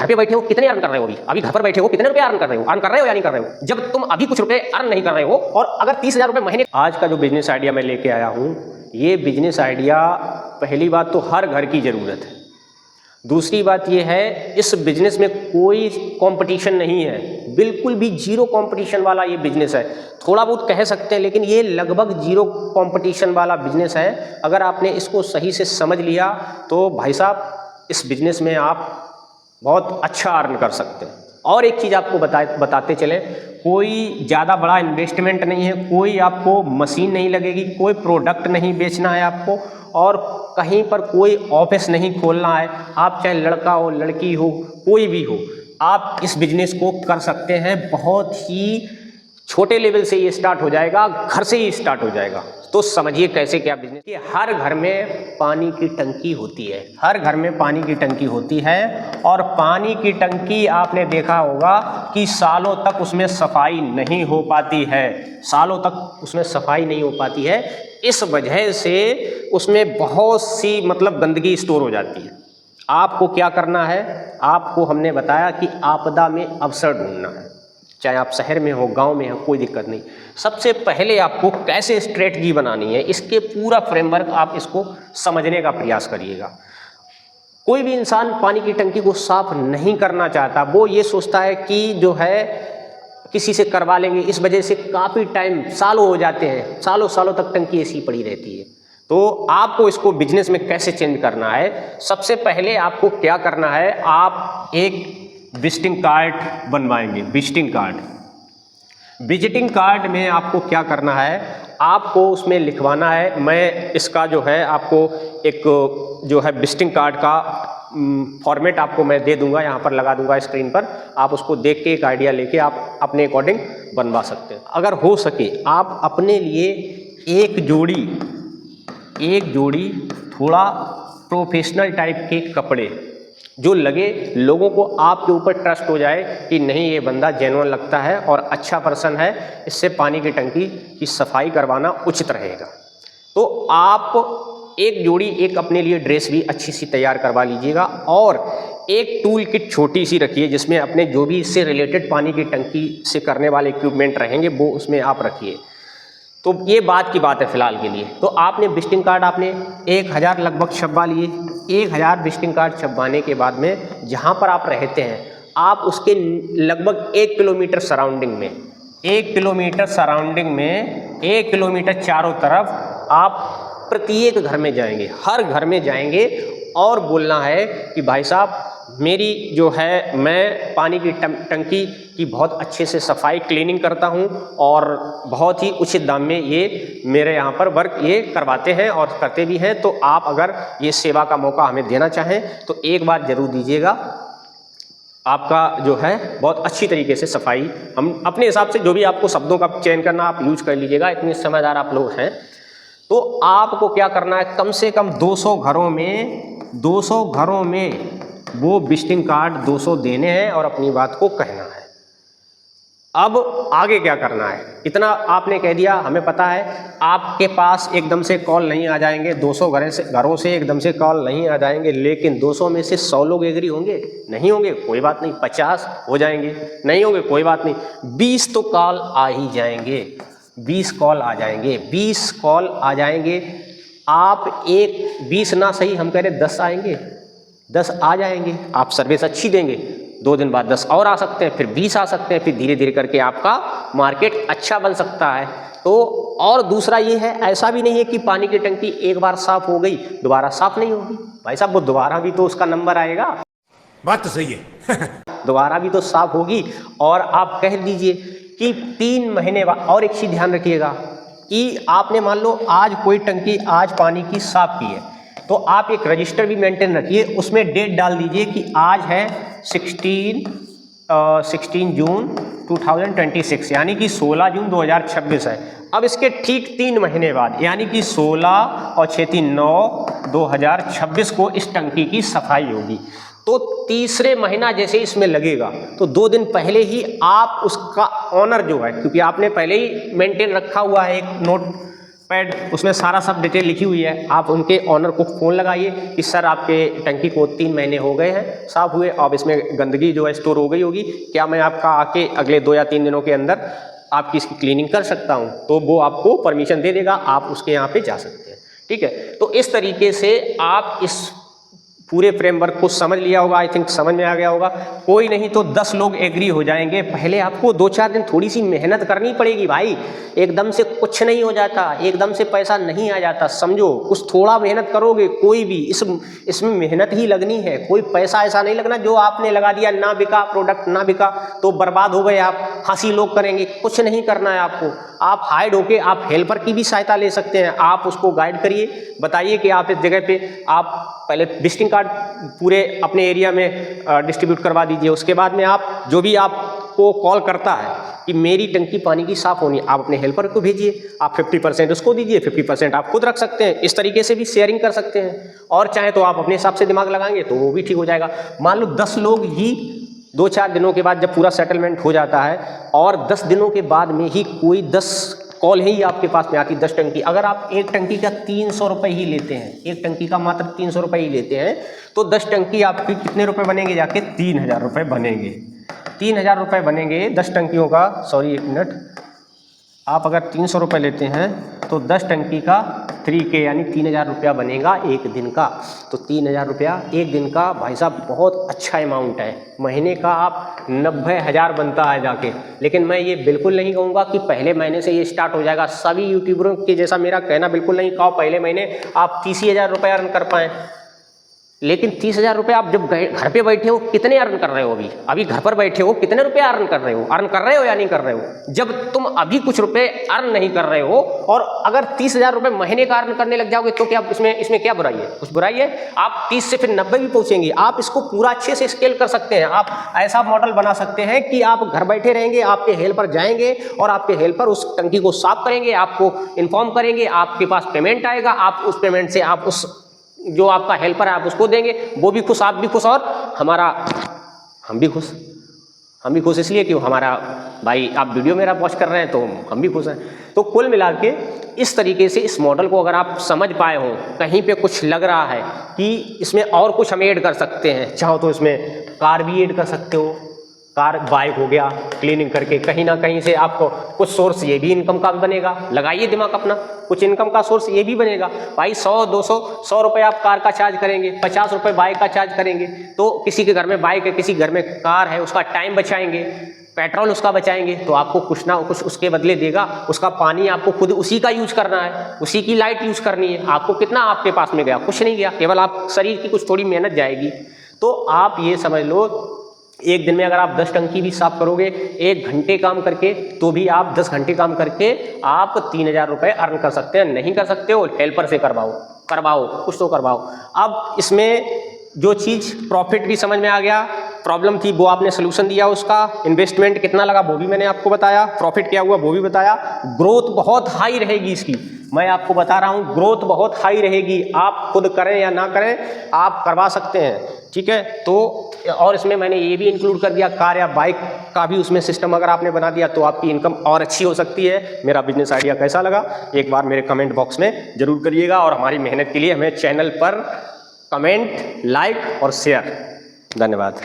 पे बैठे हो कितने अर्न कर रहे हो, अभी घर पर बैठे हो कितने रुपए अर्न कर रहे हो, अर्न कर रहे हो या नहीं कर रहे हो। जब तुम अभी कुछ रुपए अर्न नहीं कर रहे हो और अगर 30,000 रुपए महीने। आज का जो बिजनेस आइडिया मैं लेके आया हूँ, ये बिजनेस आइडिया पहली बात तो हर घर की ज़रूरत है। दूसरी बात ये है, इस बिजनेस में कोई कंपटीशन नहीं है, बिल्कुल भी जीरो कंपटीशन वाला ये बिजनेस है। थोड़ा बहुत कह सकते हैं लेकिन ये लगभग जीरो कंपटीशन वाला बिजनेस है। अगर आपने इसको सही से समझ लिया तो भाई साहब इस बिजनेस में आप बहुत अच्छा अर्न कर सकते हैं। और एक चीज़ आपको बताते चले, कोई ज़्यादा बड़ा इन्वेस्टमेंट नहीं है, कोई आपको मशीन नहीं लगेगी, कोई प्रोडक्ट नहीं बेचना है आपको, और कहीं पर कोई ऑफिस नहीं खोलना है। आप चाहे लड़का हो लड़की हो कोई भी हो, आप इस बिजनेस को कर सकते हैं। बहुत ही छोटे लेवल से ये स्टार्ट हो जाएगा, घर से ही स्टार्ट हो जाएगा। तो समझिए कैसे क्या बिजनेस। कि हर घर में पानी की टंकी होती है, हर घर में पानी की टंकी होती है, और पानी की टंकी आपने देखा होगा कि सालों तक उसमें सफाई नहीं हो पाती है, सालों तक उसमें सफाई नहीं हो पाती है। इस वजह से उसमें बहुत सी मतलब गंदगी स्टोर हो जाती है। आपको क्या करना है, आपको हमने बताया कि आपदा में अवसर ढूंढना है। चाहे आप शहर में हो गांव में हो कोई दिक्कत नहीं। सबसे पहले आपको कैसे स्ट्रेटजी बनानी है, इसके पूरा फ्रेमवर्क आप इसको समझने का प्रयास करिएगा। कोई भी इंसान पानी की टंकी को साफ नहीं करना चाहता, वो ये सोचता है कि जो है किसी से करवा लेंगे। इस वजह से काफ़ी टाइम सालों हो जाते हैं, सालों सालों तक टंकी ऐसी पड़ी रहती है। तो आपको इसको बिजनेस में कैसे चेंज करना है, सबसे पहले आपको क्या करना है, आप एक विजिटिंग कार्ड बनवाएंगे। विजिटिंग कार्ड में आपको क्या करना है, आपको उसमें लिखवाना है, मैं इसका जो है आपको एक जो है विजिटिंग कार्ड का फॉर्मेट आपको मैं दे दूंगा, यहाँ पर लगा दूंगा स्क्रीन पर। आप उसको देख के एक आइडिया लेके आप अपने अकॉर्डिंग बनवा सकते हैं। अगर हो सके आप अपने लिए एक जोड़ी थोड़ा प्रोफेशनल टाइप के कपड़े, जो लगे लोगों को आपके ऊपर ट्रस्ट हो जाए कि नहीं ये बंदा जेन्युइन लगता है और अच्छा पर्सन है, इससे पानी की टंकी की सफाई करवाना उचित रहेगा। तो आप एक जोड़ी एक अपने लिए ड्रेस भी अच्छी सी तैयार करवा लीजिएगा, और एक टूल किट छोटी सी रखिए जिसमें अपने जो भी इससे रिलेटेड पानी की टंकी से करने वाले इक्विपमेंट रहेंगे वो उसमें आप रखिए। तो ये बात की बात है फिलहाल के लिए। तो आपने विजिटिंग कार्ड आपने 1000 लगभग छपवा लिए। 1000 विजिटिंग कार्ड छपवाने के बाद में जहाँ पर आप रहते हैं, आप उसके लगभग 1 किलोमीटर सराउंडिंग में, 1 किलोमीटर सराउंडिंग में 1 किलोमीटर चारों तरफ आप प्रत्येक घर में जाएंगे, हर घर में जाएंगे और बोलना है कि भाई साहब मेरी जो है मैं पानी की टंकी की बहुत अच्छे से सफाई क्लीनिंग करता हूं, और बहुत ही उचित दाम में ये मेरे यहाँ पर वर्क ये करवाते हैं और करते भी हैं। तो आप अगर ये सेवा का मौका हमें देना चाहें तो एक बार ज़रूर दीजिएगा। आपका जो है बहुत अच्छी तरीके से सफाई हम अपने हिसाब से, जो भी आपको शब्दों का चयन करना आप यूज कर लीजिएगा, इतने समझदार आप लोग हैं। तो आपको क्या करना है, कम से कम 200 घरों में वो विजिटिंग कार्ड 200 देने हैं और अपनी बात को कहना है। अब आगे क्या करना है, इतना आपने कह दिया, हमें पता है आपके पास एकदम से कॉल नहीं आ जाएंगे, 200 घरों से एकदम से कॉल नहीं आ जाएंगे, लेकिन 200 में से 100 लोग एग्री होंगे, नहीं होंगे कोई बात नहीं, 50 हो जाएंगे, नहीं होंगे कोई बात नहीं, 20 तो कॉल आ ही जाएंगे, 20 कॉल आ जाएंगे, 20 कॉल आ जाएंगे। आप 20 ना सही, हम कह रहे 10 आएंगे, 10 आ जाएंगे, आप सर्विस अच्छी देंगे, 2 दिन बाद 10 और आ सकते हैं, फिर 20 आ सकते हैं, फिर धीरे धीरे करके आपका मार्केट अच्छा बन सकता है। तो और दूसरा ये है, ऐसा भी नहीं है कि पानी की टंकी एक बार साफ हो गई दोबारा साफ नहीं होगी। भाई साहब वो दोबारा भी तो उसका नंबर आएगा, बात तो सही है दोबारा भी तो साफ होगी। और आप कह दीजिए कि 3 महीने बाद, और एक चीज़ ध्यान रखिएगा कि आपने मान लो आज कोई टंकी आज पानी की साफ की है, तो आप एक रजिस्टर भी मेंटेन रखिए, उसमें डेट डाल दीजिए कि आज है 16 जून 2026, यानी कि 16 जून 2026 है। अब इसके ठीक 3 महीने बाद, यानी कि 16 और 6 3 9 2026 को इस टंकी की सफाई होगी। तो तीसरे महीना जैसे इसमें लगेगा तो 2 दिन पहले ही आप उसका ऑनर जो है, क्योंकि आपने पहले ही मेंटेन रखा हुआ है एक नोट पैड, उसमें सारा सब डिटेल लिखी हुई है। आप उनके ऑनर को फ़ोन लगाइए कि सर आपके टंकी को 3 महीने हो गए हैं साफ हुए, अब इसमें गंदगी जो है स्टोर हो गई होगी, क्या मैं आपका आके अगले 2 या 3 दिनों के अंदर आपकी इसकी क्लीनिंग कर सकता हूँ? तो वो आपको परमिशन दे देगा, आप उसके यहाँ पे जा सकते हैं। ठीक है, तो इस तरीके से आप इस पूरे फ्रेमवर्क को समझ लिया होगा, आई थिंक समझ में आ गया होगा। कोई नहीं तो 10 लोग एग्री हो जाएंगे। पहले आपको 2-4 दिन थोड़ी सी मेहनत करनी पड़ेगी भाई, एकदम से कुछ नहीं हो जाता, एकदम से पैसा नहीं आ जाता, समझो। कुछ थोड़ा मेहनत करोगे, कोई भी इसमें मेहनत ही लगनी है, कोई पैसा ऐसा नहीं लगना जो आपने लगा दिया ना बिका, प्रोडक्ट ना बिका तो बर्बाद हो गए आप, हंसी लोग करेंगे। कुछ नहीं करना है आपको, आप हाइड होके आप हेल्पर की भी सहायता ले सकते हैं। आप उसको गाइड करिए, बताइए कि आप इस जगह पे आप पहले विजिटिंग कार्ड पूरे अपने एरिया में डिस्ट्रीब्यूट करवा दीजिए। उसके बाद में आप जो भी आपको कॉल करता है कि मेरी टंकी पानी की साफ़ होनी है, आप अपने हेल्पर को भेजिए, आप 50% उसको दीजिए, 50% आप खुद रख सकते हैं। इस तरीके से भी शेयरिंग कर सकते हैं, और चाहे तो आप अपने हिसाब से दिमाग लगाएंगे तो वो भी ठीक हो जाएगा। मान लो 10 लोग ही 2-4 दिनों के बाद जब पूरा सेटलमेंट हो जाता है और 10 दिनों के बाद में ही कोई 10 कॉल ही आपके पास में आती 10 टंकी, अगर आप एक टंकी का 300 रुपये ही लेते हैं, एक टंकी का मात्र 300 रुपये ही लेते हैं, तो 10 टंकी आपकी कितने रुपए बनेंगे? जाके 3000 रुपये बनेंगे। 3000 रुपये बनेंगे 10 टंकियों का। सॉरी, एक मिनट, आप अगर 300 रुपये लेते हैं तो 10 टंकी का 3K यानी 3000 रुपया बनेगा एक दिन का। तो 3000 रुपया एक दिन का भाई साहब बहुत अच्छा अमाउंट है। महीने का आप 90,000 बनता है जाके। लेकिन मैं ये बिल्कुल नहीं कहूँगा कि पहले महीने से ये स्टार्ट हो जाएगा। सभी यूट्यूबरों के जैसा मेरा कहना बिल्कुल नहीं कहो पहले महीने आप 30,000 रुपये अर्न कर पाएँ। लेकिन 30,000 रुपये आप जब घर पे बैठे हो कितने अर्न कर रहे हो? अभी घर पर बैठे हो कितने रुपए अर्न कर रहे हो? अर्न कर रहे हो या नहीं कर रहे हो? जब तुम अभी कुछ रुपए अर्न नहीं कर रहे हो और अगर 30,000 रुपये महीने का अर्न करने लग जाओगे तो क्या इसमें क्या बुराई है? कुछ बुराई है? आप 30 से फिर 90 भी पहुंचेंगे। आप इसको पूरा अच्छे से स्केल कर सकते हैं। आप ऐसा मॉडल बना सकते हैं कि आप घर बैठे रहेंगे, आपके हेल्पर जाएंगे और आपके हेल्पर उस टंकी को साफ करेंगे, आपको इन्फॉर्म करेंगे, आपके पास पेमेंट आएगा, आप उस पेमेंट से आप उस जो आपका हेल्पर है आप उसको देंगे, वो भी खुश, आप भी खुश, और हम भी खुश। हम भी खुश इसलिए क्यों, हमारा भाई आप वीडियो मेरा वॉच कर रहे हैं तो हम भी खुश हैं। तो कुल मिला के इस तरीके से इस मॉडल को अगर आप समझ पाए हो, कहीं पे कुछ लग रहा है कि इसमें और कुछ हम ऐड कर सकते हैं, चाहो तो इसमें कार भी ऐड कर सकते हो, कार बाइक हो गया, क्लीनिंग करके कहीं ना कहीं से आपको कुछ सोर्स ये भी इनकम का बनेगा। लगाइए दिमाग अपना, कुछ इनकम का सोर्स ये भी बनेगा। भाई 100 रुपये आप कार का चार्ज करेंगे, 50 रुपये बाइक का चार्ज करेंगे, तो किसी के घर में बाइक है, किसी घर में कार है, उसका टाइम बचाएंगे, पेट्रोल उसका बचाएंगे, तो आपको कुछ ना कुछ उसके बदले देगा। उसका पानी आपको खुद उसी का यूज करना है, उसी की लाइट यूज करनी है। आपको कितना आपके पास में गया? कुछ नहीं गया, केवल आप शरीर की कुछ थोड़ी मेहनत जाएगी। तो आप ये समझ लो, एक दिन में अगर आप 10 टंकी भी साफ करोगे 1 घंटे काम करके, तो भी आप 10 घंटे काम करके आप 3000 रुपये अर्न कर सकते हैं। नहीं कर सकते हो, हेल्पर से करवाओ, कुछ तो करवाओ। अब इसमें जो चीज़ प्रॉफिट भी समझ में आ गया, प्रॉब्लम थी वो आपने सोल्यूशन दिया, उसका इन्वेस्टमेंट कितना लगा वो भी मैंने आपको बताया, प्रॉफिट क्या हुआ वो भी बताया। ग्रोथ बहुत हाई रहेगी इसकी, मैं आपको बता रहा हूँ, ग्रोथ बहुत हाई रहेगी। आप खुद करें या ना करें, आप करवा सकते हैं, ठीक है। तो और इसमें मैंने ये भी इंक्लूड कर दिया, कार या बाइक का भी उसमें सिस्टम अगर आपने बना दिया तो आपकी इनकम और अच्छी हो सकती है। मेरा बिजनेस आइडिया कैसा लगा एक बार मेरे कमेंट बॉक्स में जरूर करिएगा, और हमारी मेहनत के लिए हमें चैनल पर कमेंट, लाइक और शेयर। धन्यवाद।